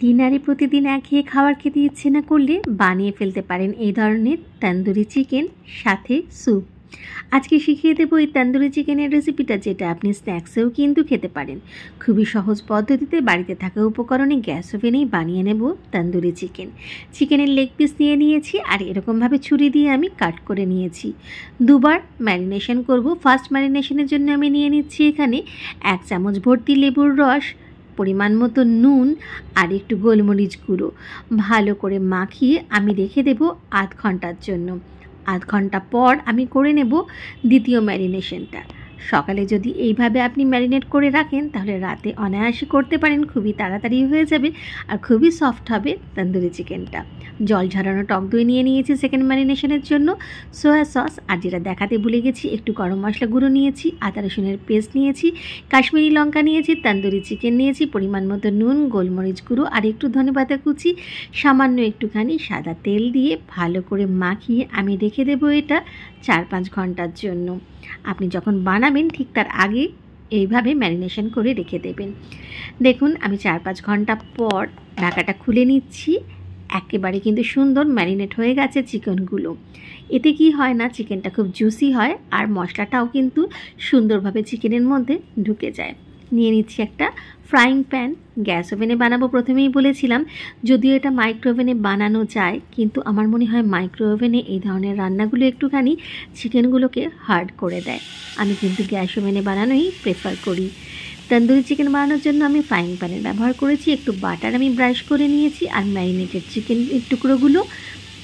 ডিনারে প্রতিদিন একঘেয়ে খাবার খেতে ইচ্ছে না করলে বানিয়ে ফেলতে পারেন এই ধরনের তন্দুরি চিকেন সাথে স্যুপ। আজকে শিখিয়ে দেবো এই তন্দুরি চিকেনের রেসিপিটা, যেটা আপনি স্ন্যাক্সেও কিন্তু খেতে পারেন। খুবই সহজ পদ্ধতিতে বাড়িতে থাকা উপকরণে গ্যাস ওভেনেই বানিয়ে নেব তন্দুরি চিকেন। চিকেনের লেগ পিস নিয়ে নিয়েছি আর এরকমভাবে ছুরি দিয়ে আমি কাট করে নিয়েছি। দুবার ম্যারিনেশন করব। ফার্স্ট ম্যারিনেশনের জন্য আমি নিয়ে নিচ্ছি এখানে 1 চামচ ভর্তি লেবুর রস, পরিমাণ মতো নুন আর একটু গোলমরিচ গুঁড়ো। ভালো করে মাখিয়ে আমি রেখে দেব আধ ঘন্টার জন্য। আধ ঘন্টা পর আমি করে নেব দ্বিতীয় ম্যারিনেশনটা। সকালে যদি এইভাবে আপনি ম্যারিনেট করে রাখেন তাহলে রাতে অনায়াসে করতে পারেন, খুবই তাড়াতাড়ি হয়ে যাবে আর খুবই সফট হবে তন্দুরি চিকেনটা। জল ঝরানো টক দই নিয়ে নিয়েছি সেকেন্ড ম্যারিনেশনের জন্য, সোয়া সস, আর যেটা দেখাতে ভুলে গেছি একটু গরম মশলা গুঁড়ো নিয়েছি, আদা রসুনের পেস্ট নিয়েছি, কাশ্মীরি লঙ্কা নিয়েছি, তন্দুরি চিকেন নিয়েছি, পরিমাণ মতো নুন, গোলমরিচ গুঁড়ো আর একটু ধনেপাতা কুচি, সামান্য একটুখানি সাদা তেল দিয়ে ভালো করে মাখিয়ে আমি রেখে দেবো এটা 4-5 ঘন্টার জন্য। আপনি যখন বানাবেন ঠিক তার আগে এইভাবে ম্যারিনেশন করে রেখে দেবেন। দেখুন আমি 4-5 ঘন্টা পর ঢাকাটা খুলে নিচ্ছি। একেবারে কিন্তু সুন্দর ম্যারিনেট হয়ে গেছে চিকেনগুলো। এতে কি হয় না, চিকেনটা খুব জুসি হয় আর মশলাটাও কিন্তু সুন্দরভাবে চিকেনের মধ্যে ঢুকে যায়। নিয়ে নিচ্ছি একটা ফ্রাইং প্যান। গ্যাস ওভেনে বানাবো প্রথমেই বলেছিলাম, যদিও এটা মাইক্রো ওভেনে বানানো যায়, কিন্তু আমার মনে হয় মাইক্রো ওভেনে এই ধরনের রান্নাগুলো একটুখানি চিকেনগুলোকে হার্ড করে দেয়। আমি কিন্তু গ্যাস ওভেনে বানানোই প্রেফার করি। তন্দুরি চিকেন বানানোর জন্য আমি ফ্রাইং প্যানের ব্যবহার করেছি, একটু বাটার আমি ব্রাশ করে নিয়েছি আর ম্যারিনেটেড চিকেনের টুকরোগুলো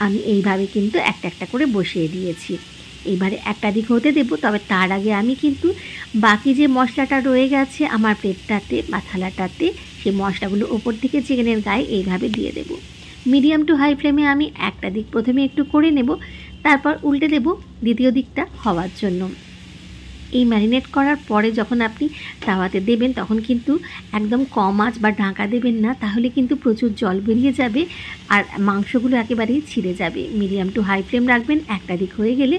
আমি এইভাবে কিন্তু একটা একটা করে বসিয়ে দিয়েছি। এবারে একটা দিক হতে দেবো, তবে তার আগে আমি কিন্তু বাকি যে মশলাটা রয়ে গেছে আমার প্লেটটাতে বা থালাটাতে, সেই মশলাগুলো ওপর থেকে চিকেনের গায়ে এইভাবে দিয়ে দেব। মিডিয়াম টু হাই ফ্লেমে আমি একটা দিক প্রথমে একটু করে নেব, তারপর উল্টে দেব দ্বিতীয় দিকটা হওয়ার জন্য। এই ম্যারিনেট করার পরে যখন আপনি তাওয়াতে দেবেন তখন কিন্তু একদম কম আঁচ বা ঢাকা দেবেন না, তাহলে কিন্তু প্রচুর জল বেরিয়ে যাবে আর মাংসগুলো একেবারেই ছিঁড়ে যাবে। মিডিয়াম টু হাই ফ্লেম রাখবেন, একটা দিক হয়ে গেলে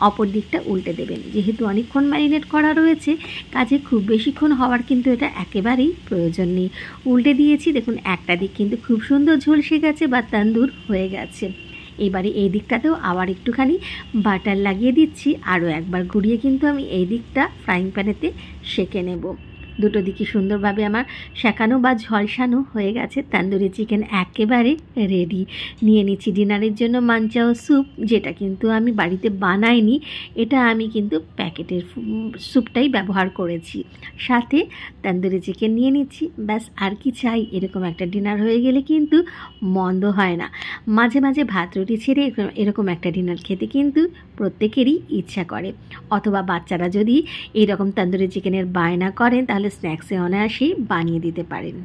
অপর দিকটা উল্টে দেবেন। যেহেতু অনেকক্ষণ ম্যারিনেট করা রয়েছে, কাজে খুব বেশিক্ষণ হওয়ার কিন্তু এটা একেবারেই প্রয়োজন নেই। উল্টে দিয়েছি, দেখুন একটা দিক কিন্তু খুব সুন্দর ঝলসে গেছে বা তন্দুর হয়ে গেছে। এবারে এই দিকটাতেও আবার একটুখানি বাটার লাগিয়ে দিচ্ছি, আরও একবার ঘুরিয়ে কিন্তু আমি এই দিকটা ফ্রাইং প্যানেতে সেঁকে নেব। দুটো দিকই সুন্দরভাবে আমার সেঁকানো বা ঝলসানো হয়ে গেছে। তন্দুরি চিকেন একেবারে রেডি। নিয়ে নিচ্ছি ডিনারের জন্য মাঞ্চাও স্যুপ, যেটা কিন্তু আমি বাড়িতে বানাইনি, এটা আমি কিন্তু প্যাকেটের স্যুপটাই ব্যবহার করেছি। সাথে তন্দুরি চিকেন নিয়ে নিচ্ছি, ব্যাস আর কি চাই। এরকম একটা ডিনার হয়ে গেলে কিন্তু মন্দ হয় না। মাঝে মাঝে ভাত রুটি ছেড়ে এরকম একটা ডিনার খেতে কিন্তু প্রত্যেকেরই ইচ্ছা করে। অথবা বাচ্চারা যদি এইরকম তন্দুরি চিকেনের বায়না করেন তাহলে স্ন্যাক্সে অনায়াসেই বানিয়ে দিতে পারেন।